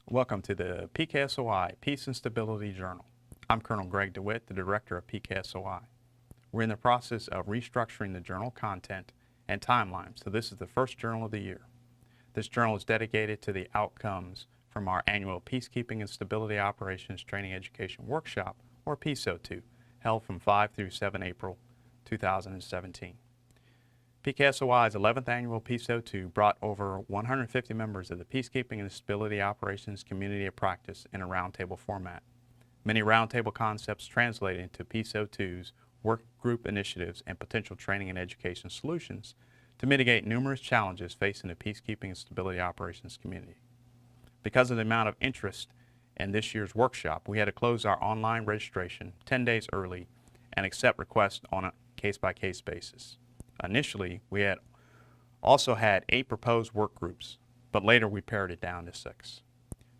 Welcome to the PKSOI Peace and Stability Journal. I'm Colonel Greg DeWitt, the Director of PKSOI. We're in the process of restructuring the journal content and timeline, so this is the first journal of the year. This journal is dedicated to the outcomes from our annual Peacekeeping and Stability Operations Training Education Workshop, or PSOTEW, held from 5 through 7 April 2017. PKSOI's 11th annual PSOTEW brought over 150 members of the Peacekeeping and Stability Operations community of practice in a roundtable format. Many roundtable concepts translated into PSOTEW's work group initiatives and potential training and education solutions to mitigate numerous challenges facing the Peacekeeping and Stability Operations community. Because of the amount of interest in this year's workshop, we had to close our online registration 10 days early and accept requests on a case-by-case basis. Initially, we had also had 8 proposed work groups, but later we pared it down to 6.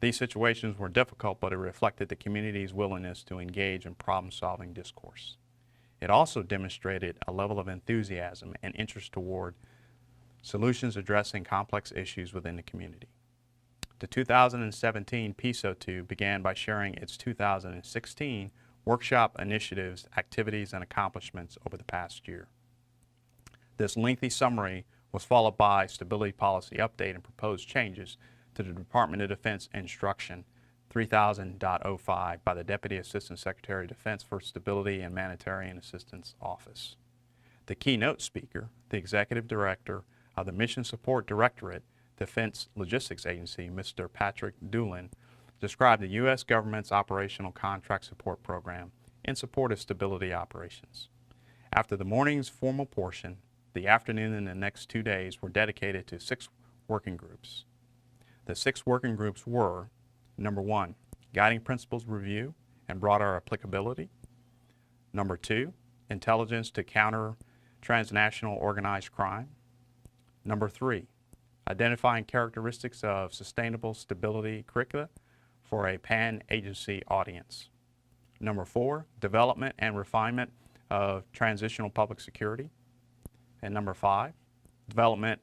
These situations were difficult, but it reflected the community's willingness to engage in problem-solving discourse. It also demonstrated a level of enthusiasm and interest toward solutions addressing complex issues within the community. The 2017 PSOTEW began by sharing its 2016 workshop initiatives, activities, and accomplishments over the past year. This lengthy summary was followed by Stability Policy Update and proposed changes to the Department of Defense Instruction 3000.05 by the Deputy Assistant Secretary of Defense for Stability and Humanitarian Assistance Office. The keynote speaker, the Executive Director of the Mission Support Directorate, Defense Logistics Agency, Mr. Patrick Doolin, described the U.S. government's operational contract support program in support of stability operations. After the morning's formal portion, the afternoon and the next 2 days were dedicated to 6 working groups. The 6 working groups were: number 1, Guiding Principles Review and Broader Applicability; number 2, Intelligence to Counter Transnational Organized Crime; number 3, Identifying Characteristics of Sustainable Stability Curricula for a Pan-Agency Audience; number 4, Development and Refinement of Transitional Public Security; and number 5, Development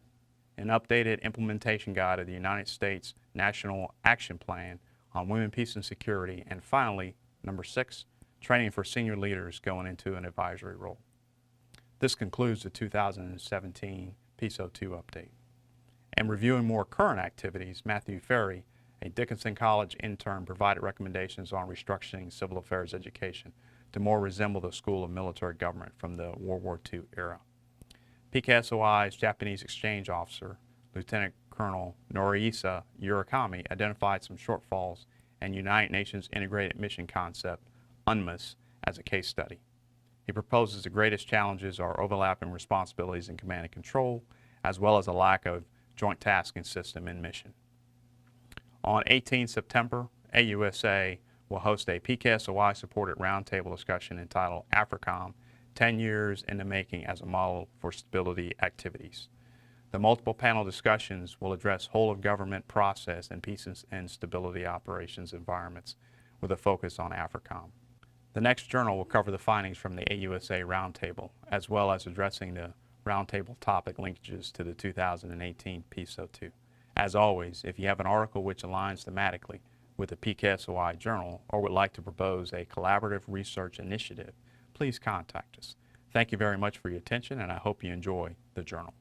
and Updated Implementation Guide of the United States National Action Plan on Women, Peace, and Security; and finally, number 6, Training for Senior Leaders Going into an Advisory Role. This concludes the 2017 PSOTEW update. And reviewing more current activities, Matthew Ferry, a Dickinson College intern, provided recommendations on restructuring civil affairs education to more resemble the School of Military Government from the World War II era. PKSOI's Japanese exchange officer, Lieutenant Colonel Noriisa Urakami, identified some shortfalls in United Nations Integrated Mission Concept, UNMISS, as a case study. He proposes the greatest challenges are overlapping responsibilities in command and control, as well as a lack of joint tasking system in mission. On 18 September, AUSA will host a PKSOI-supported roundtable discussion entitled AFRICOM, 10 Years in the Making as a Model for Stability Activities. The multiple panel discussions will address whole-of-government process and peace and stability operations environments with a focus on AFRICOM. The next journal will cover the findings from the AUSA Roundtable, as well as addressing the Roundtable topic linkages to the 2018 PSOTEW. As always, if you have an article which aligns thematically with the PKSOI Journal or would like to propose a collaborative research initiative, please contact us. Thank you very much for your attention, and I hope you enjoy the journal.